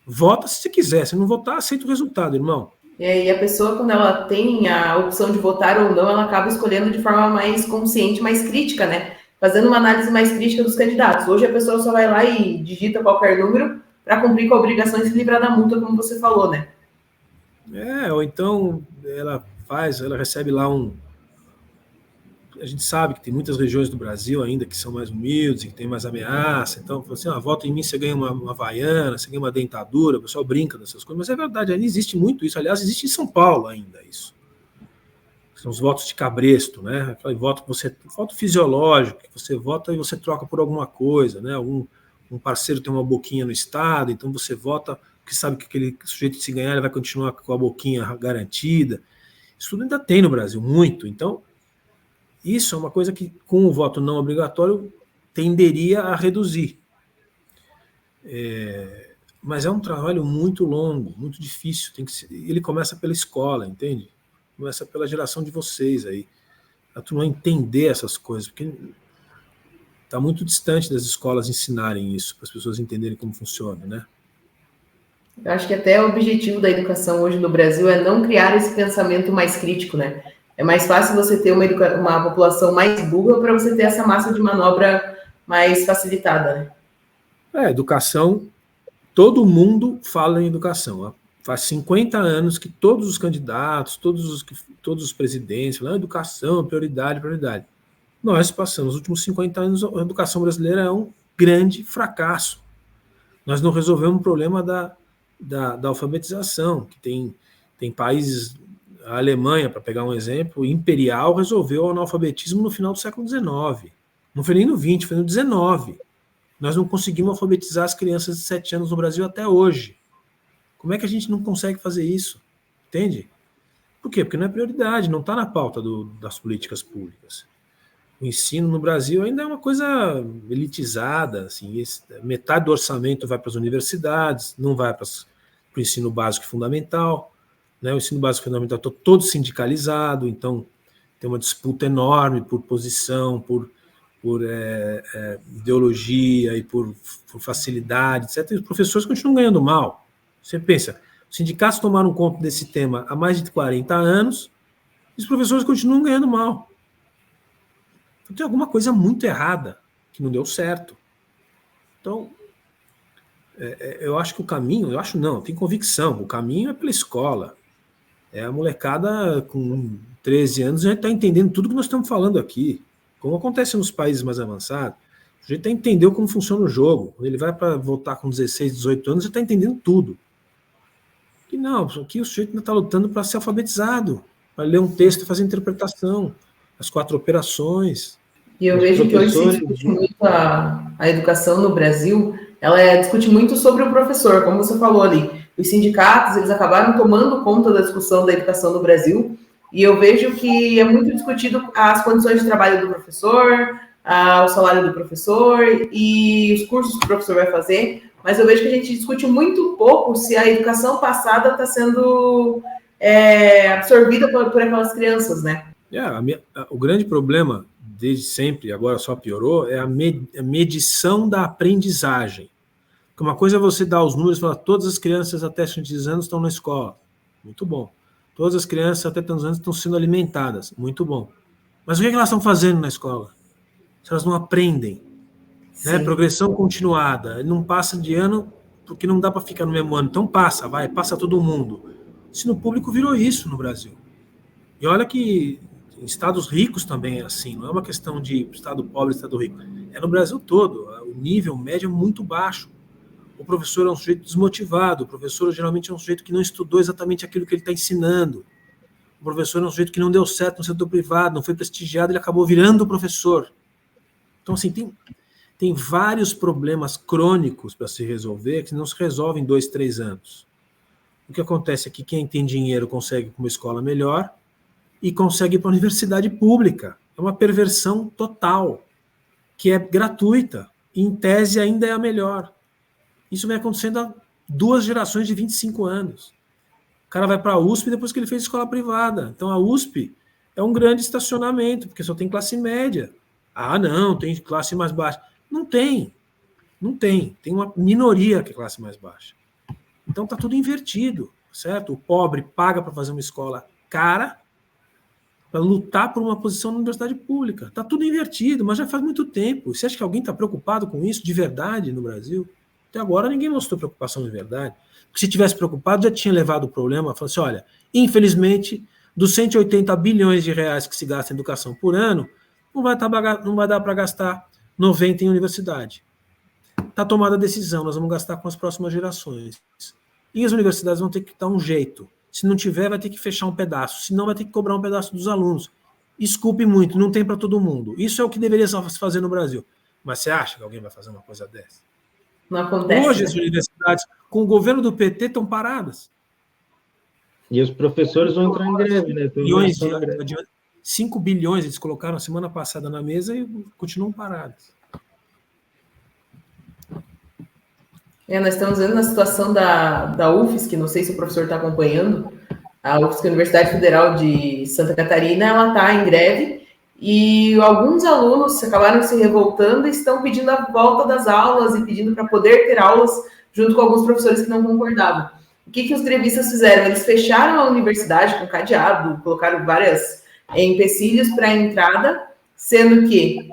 vota se você quiser. Se não votar, aceita o resultado, irmão. E a pessoa, quando ela tem a opção de votar ou não, ela acaba escolhendo de forma mais consciente, mais crítica, né? Fazendo uma análise mais crítica dos candidatos. Hoje a pessoa só vai lá e digita qualquer número para cumprir com a obrigação de se livrar da multa, como você falou, né? Ou então ela recebe lá a gente sabe que tem muitas regiões do Brasil ainda que são mais humildes, que tem mais ameaça, então, assim, vota em mim, você ganha uma havaiana, você ganha uma dentadura, o pessoal brinca dessas coisas, mas é verdade, ainda existe muito isso, aliás, existe em São Paulo ainda isso. são os votos de cabresto, né? Aquele voto fisiológico, que você vota e você troca por alguma coisa, né? Um parceiro tem uma boquinha no Estado, então você vota porque sabe que aquele sujeito, se ganhar, ele vai continuar com a boquinha garantida. Isso tudo ainda tem no Brasil, muito. Então, isso é uma coisa que, com o voto não obrigatório, tenderia a reduzir. Mas é um trabalho muito longo, muito difícil. Ele começa pela escola, entende? Começa pela geração de vocês aí. A turma entender essas coisas, porque está muito distante das escolas ensinarem isso, para as pessoas entenderem como funciona, né? Eu acho que até o objetivo da educação hoje no Brasil é não criar esse pensamento mais crítico, né? É mais fácil você ter uma população mais burra para você ter essa massa de manobra mais facilitada, né? Educação, todo mundo fala em educação. Faz 50 anos que todos os candidatos, todos os presidentes falam, educação, prioridade. Nós passamos os últimos 50 anos, a educação brasileira é um grande fracasso. Nós não resolvemos o problema da alfabetização, que tem países, a Alemanha, para pegar um exemplo, imperial, resolveu o analfabetismo no final do século XIX. Não foi nem no XX, foi no XIX. Nós não conseguimos alfabetizar as crianças de 7 anos no Brasil até hoje. Como é que a gente não consegue fazer isso? Entende? Por quê? Porque não é prioridade, não está na pauta das políticas públicas. O ensino no Brasil ainda é uma coisa elitizada, assim, metade do orçamento vai para as universidades, não vai para o ensino básico e fundamental, né? O ensino básico e fundamental está todo sindicalizado, então tem uma disputa enorme por posição, por ideologia e por facilidade, etc. E os professores continuam ganhando mal. Você pensa, os sindicatos tomaram conta desse tema há mais de 40 anos e os professores continuam ganhando mal. Então tem alguma coisa muito errada que não deu certo. Então, eu acho que o caminho, eu tenho convicção, o caminho é pela escola. A molecada com 13 anos já está entendendo tudo que nós estamos falando aqui. Como acontece nos países mais avançados, o sujeito entendeu como funciona o jogo. Quando ele vai para votar com 16, 18 anos, ele está entendendo tudo. E não, aqui o sujeito ainda está lutando para ser alfabetizado, para ler um texto e fazer interpretação, as 4 operações. E eu vejo que hoje se discute muito a educação no Brasil, ela discute muito sobre o professor, como você falou ali. Os sindicatos, eles acabaram tomando conta da discussão da educação no Brasil, e eu vejo que é muito discutido as condições de trabalho do professor, o salário do professor e os cursos que o professor vai fazer, mas eu vejo que a gente discute muito pouco se a educação passada está sendo absorvida por aquelas crianças, né? O grande problema, desde sempre, agora só piorou, é a medição da aprendizagem. Porque uma coisa é você dar os números e falar todas as crianças até 10 anos estão na escola. Muito bom. Todas as crianças até tantos anos estão sendo alimentadas. Muito bom. Mas o que elas estão fazendo na escola? Se elas não aprendem. Né? Progressão continuada. Não passa de ano porque não dá para ficar no mesmo ano. Então passa todo mundo. O ensino público virou isso no Brasil. E olha que em estados ricos também é assim. Não é uma questão de estado pobre e estado rico. É no Brasil todo. O nível médio é muito baixo. O professor é um sujeito desmotivado, o professor geralmente é um sujeito que não estudou exatamente aquilo que ele está ensinando. O professor é um sujeito que não deu certo no setor privado, não foi prestigiado, ele acabou virando professor. Então, assim, tem vários problemas crônicos para se resolver que não se resolvem em 2, 3 anos. O que acontece é que quem tem dinheiro consegue uma escola melhor e consegue ir para a universidade pública. É uma perversão total, que é gratuita e, em tese, ainda é a melhor. Isso vem acontecendo há 2 gerações de 25 anos. O cara vai para a USP depois que ele fez escola privada. Então a USP é um grande estacionamento, porque só tem classe média. Não, tem classe mais baixa. Não tem. Tem uma minoria que é classe mais baixa. Então está tudo invertido, certo? O pobre paga para fazer uma escola cara para lutar por uma posição na universidade pública. Está tudo invertido, mas já faz muito tempo. Você acha que alguém está preocupado com isso de verdade no Brasil? Até agora ninguém mostrou preocupação de verdade. Porque se tivesse preocupado, já tinha levado o problema, falou assim, olha, infelizmente, dos 180 bilhões de reais que se gasta em educação por ano, não vai dar para gastar 90 em universidade. Está tomada a decisão, nós vamos gastar com as próximas gerações. E as universidades vão ter que dar um jeito. Se não tiver, vai ter que fechar um pedaço. Se não, vai ter que cobrar um pedaço dos alunos. Desculpe muito, não tem para todo mundo. Isso é o que deveria se fazer no Brasil. Mas você acha que alguém vai fazer uma coisa dessa? Não acontece. Hoje, né? as universidades, com o governo do PT, estão paradas. E os professores vão entrar em greve, né? 5 bilhões eles colocaram a semana passada na mesa e continuam parados. Nós estamos vendo na situação da UFSC, não sei se o professor está acompanhando, a UFSC, Universidade Federal de Santa Catarina, ela está em greve e alguns alunos acabaram se revoltando e estão pedindo a volta das aulas e pedindo para poder ter aulas junto com alguns professores que não concordavam. O que os grevistas fizeram? Eles fecharam a universidade com cadeado, colocaram vários empecilhos para a entrada, sendo que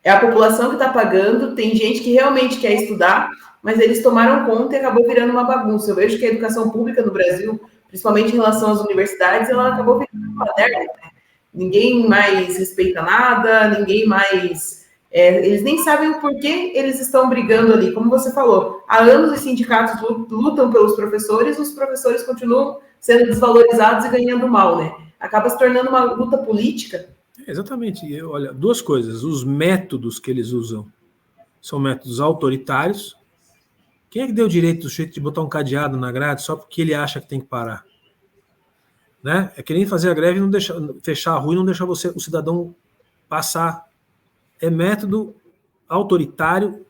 é a população que está pagando, tem gente que realmente quer estudar, mas eles tomaram conta e acabou virando uma bagunça. Eu vejo que a educação pública no Brasil, principalmente em relação às universidades, ela acabou virando uma baderna, né? Ninguém mais respeita nada, ninguém mais... eles nem sabem o porquê eles estão brigando ali. Como você falou, há anos os sindicatos lutam pelos professores, os professores continuam sendo desvalorizados e ganhando mal, né? Acaba se tornando uma luta política. Exatamente. Olha, duas coisas. Os métodos que eles usam são métodos autoritários. Quem é que deu o direito do sujeito de botar um cadeado na grade só porque ele acha que tem que parar? Né? É que nem fazer a greve e não deixar, fechar a rua e não deixar o cidadão passar. É método autoritário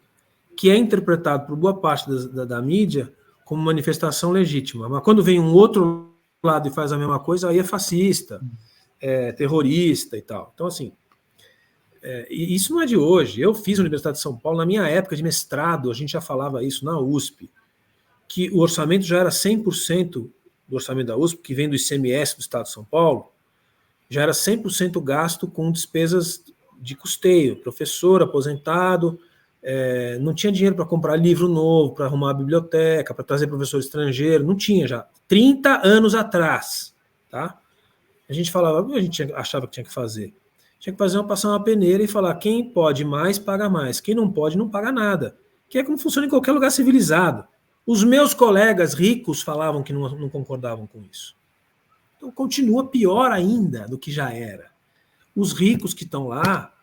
que é interpretado por boa parte da mídia como manifestação legítima. Mas quando vem um outro lado e faz a mesma coisa, aí é fascista, é terrorista e tal. Então, assim, e isso não é de hoje. Eu fiz a Universidade de São Paulo, na minha época de mestrado, a gente já falava isso na USP, que o orçamento já era 100% do orçamento da USP, que vem do ICMS do Estado de São Paulo, já era 100% gasto com despesas de custeio, professor, aposentado, não tinha dinheiro para comprar livro novo, para arrumar a biblioteca, para trazer professor estrangeiro, não tinha já. 30 anos atrás, tá? A gente falava, a gente achava que tinha que fazer. Tinha que passar uma peneira e falar, quem pode mais, paga mais. Quem não pode, não paga nada. Que é como funciona em qualquer lugar civilizado. Os meus colegas ricos falavam que não concordavam com isso. Então continua pior ainda do que já era. Os ricos que estão lá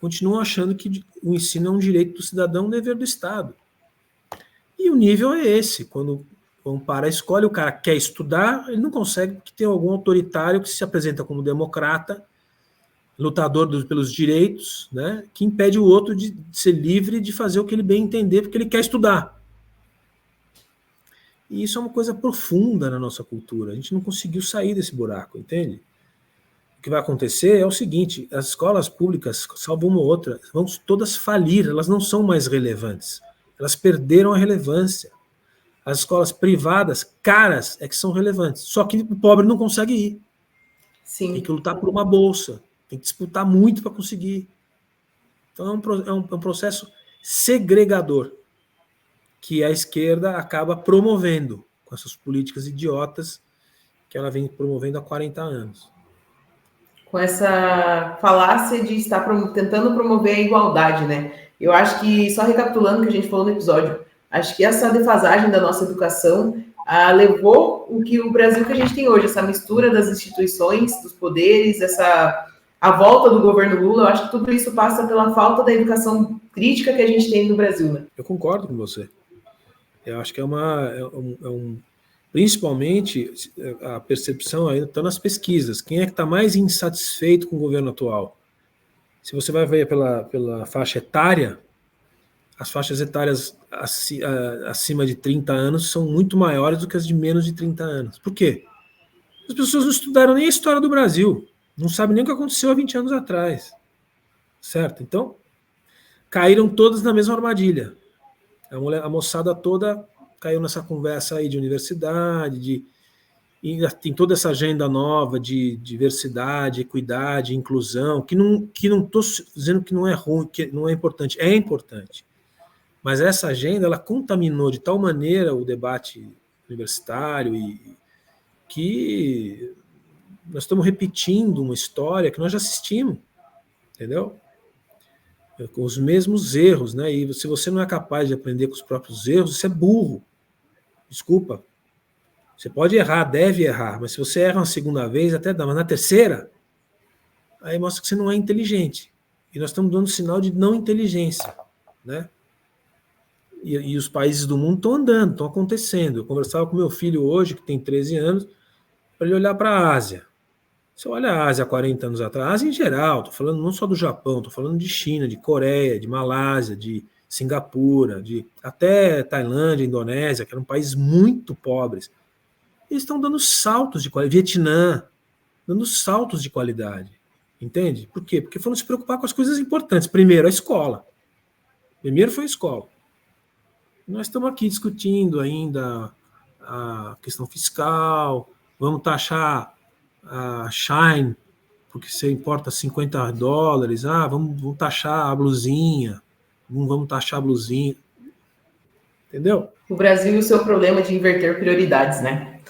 continuam achando que o ensino é um direito do cidadão, um dever do Estado. E o nível é esse. Quando vão para a escola e o cara quer estudar, ele não consegue porque tem algum autoritário que se apresenta como democrata, lutador pelos direitos, né, que impede o outro de ser livre de fazer o que ele bem entender, porque ele quer estudar. E isso é uma coisa profunda na nossa cultura. A gente não conseguiu sair desse buraco, entende? O que vai acontecer é o seguinte, as escolas públicas, salvo uma ou outra, vão todas falir, elas não são mais relevantes. Elas perderam a relevância. As escolas privadas, caras, é que são relevantes. Só que o pobre não consegue ir. Sim. Tem que lutar por uma bolsa. Tem que disputar muito para conseguir. Então é um processo segregador que a esquerda acaba promovendo com essas políticas idiotas que ela vem promovendo há 40 anos. Com essa falácia de estar tentando promover a igualdade, né? Eu acho que, só recapitulando o que a gente falou no episódio, acho que essa defasagem da nossa educação levou o Brasil que a gente tem hoje, essa mistura das instituições, dos poderes, a volta do governo Lula. Eu acho que tudo isso passa pela falta da educação crítica que a gente tem no Brasil, né? Eu concordo com você. Eu acho que principalmente a percepção ainda está nas pesquisas. Quem é que está mais insatisfeito com o governo atual? Se você vai ver pela faixa etária, as faixas etárias acima de 30 anos são muito maiores do que as de menos de 30 anos. Por quê? As pessoas não estudaram nem a história do Brasil, não sabem nem o que aconteceu há 20 anos atrás. Certo? Então, caíram todas na mesma armadilha. A moçada toda caiu nessa conversa aí de universidade, e tem toda essa agenda nova de diversidade, equidade, inclusão, que não estou dizendo que não é ruim, que não é importante. É importante. Mas essa agenda, ela contaminou de tal maneira o debate universitário que nós estamos repetindo uma história que nós já assistimos, entendeu? Com os mesmos erros, né? E se você não é capaz de aprender com os próprios erros, você é burro. Desculpa. Você pode errar, deve errar, mas se você erra uma segunda vez, até dá, mas na terceira, aí mostra que você não é inteligente. E nós estamos dando sinal de não inteligência, né? E os países do mundo estão andando, estão acontecendo. Eu conversava com meu filho hoje, que tem 13 anos, para ele olhar para a Ásia. Você olha a Ásia há 40 anos atrás, a Ásia em geral, estou falando não só do Japão, estou falando de China, de Coreia, de Malásia, de Singapura, de até Tailândia, Indonésia, que eram países muito pobres. Eles estão dando saltos de qualidade. Vietnã, dando saltos de qualidade. Entende? Por quê? Porque foram se preocupar com as coisas importantes. Primeiro, a escola. Primeiro foi a escola. Nós estamos aqui discutindo ainda a questão fiscal, vamos taxar a Shine, porque você importa $50, vamos taxar a blusinha, não vamos taxar a blusinha. Entendeu? O Brasil e o seu problema de inverter prioridades, né?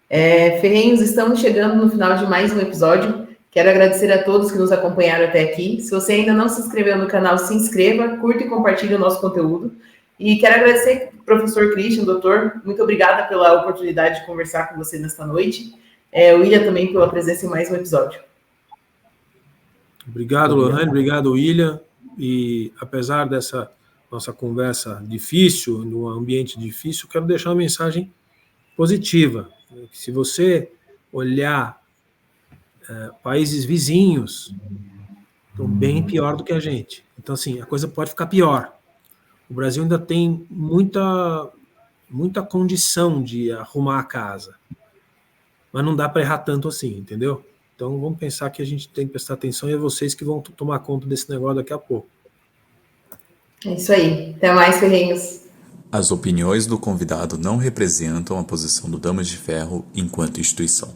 Ferrenhos, estamos chegando no final de mais um episódio. Quero agradecer a todos que nos acompanharam até aqui. Se você ainda não se inscreveu no canal, se inscreva, curta e compartilhe o nosso conteúdo. E quero agradecer ao professor Christian, doutor, muito obrigada pela oportunidade de conversar com você nesta noite. O William também pela presença em mais um episódio. Obrigado, Lohane, obrigado, William. E apesar dessa nossa conversa difícil, num ambiente difícil, quero deixar uma mensagem positiva. Se você olhar países vizinhos, estão bem pior do que a gente. Então, assim, a coisa pode ficar pior. O Brasil ainda tem muita condição de arrumar a casa. Mas não dá para errar tanto assim, entendeu? Então, vamos pensar que a gente tem que prestar atenção e é vocês que vão tomar conta desse negócio daqui a pouco. É isso aí. Até mais, Ferrenhos. As opiniões do convidado não representam a posição do Damas de Ferro enquanto instituição.